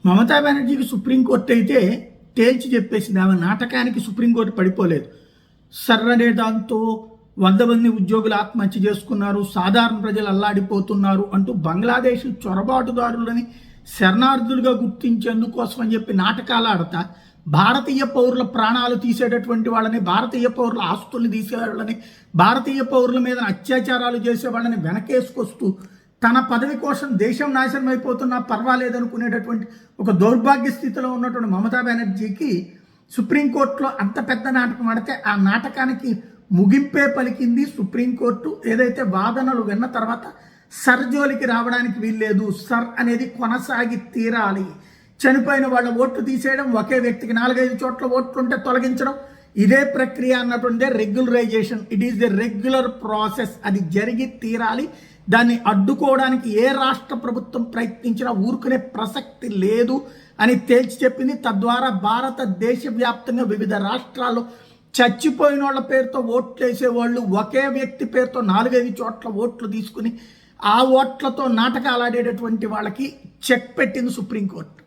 Mamata బెనర్జీకి supreme court అయితే తేల్చి చెప్పేసింది. ఆమె నాటకానికి సుప్రీంకోర్టు పడిపోలేదు. సర్రనే దాంతో 100 మంది ఉద్యోగులు ఆత్మహత్య చేసుకున్నారు, సాధారణ ప్రజలు అల్లాడిపోతున్నారు అంటూ బంగ్లాదేశ్ చొరబాటుదారులని శరణార్థులుగా గుర్తించేందుకోసం అని చెప్పి నాటకాలు ఆడతా భారతీయ పౌరుల ప్రాణాలు తీసేటటువంటి వాళ్ళని, భారతీయ పౌరుల ఆస్తుల్ని తీసేవాళ్ళని, భారతీయ పౌరుల మీద అత్యాచారాలు చేసే వాళ్ళని వెనకేసుకొస్తూ తన పదవి కోసం దేశం నాశనం అయిపోతున్నా పర్వాలేదనుకునేటటువంటి ఒక దౌర్భాగ్య స్థితిలో ఉన్నటువంటి మమతా బెనర్జీకి సుప్రీంకోర్టులో అంత పెద్ద నాటకం ఆడితే ఆ నాటకానికి ముగింపే పలికింది సుప్రీంకోర్టు. ఏదైతే వాదనలు విన్న తర్వాత సర్ జోలికి రావడానికి వీల్లేదు, సర్ అనేది కొనసాగి తీరాలి, చనిపోయిన వాళ్ళ ఓట్లు తీసేయడం, ఒకే వ్యక్తికి 4-5 చోట్ల ఓట్లుంటే తొలగించడం, ఇదే ప్రక్రియ అన్నటువంటిదే regularization. It is the regular process, అది జరిగి తీరాలి. దాన్ని అడ్డుకోవడానికి ఏ రాష్ట్ర ప్రభుత్వం ప్రయత్నించినా ఊరుకునే ప్రసక్తి లేదు అని తేల్చి చెప్పింది. తద్వారా భారతదేశ వ్యాప్తంగా వివిధ రాష్ట్రాల్లో చచ్చిపోయిన వాళ్ళ పేరుతో ఓట్లు వేసేవాళ్ళు ఒకే వ్యక్తి పేరుతో 4-5 చోట్ల ఓట్లు తీసుకుని ఆ ఓట్లతో నాటకాలు ఆడేటటువంటి వాళ్ళకి చెక్ పెట్టింది సుప్రీంకోర్టు.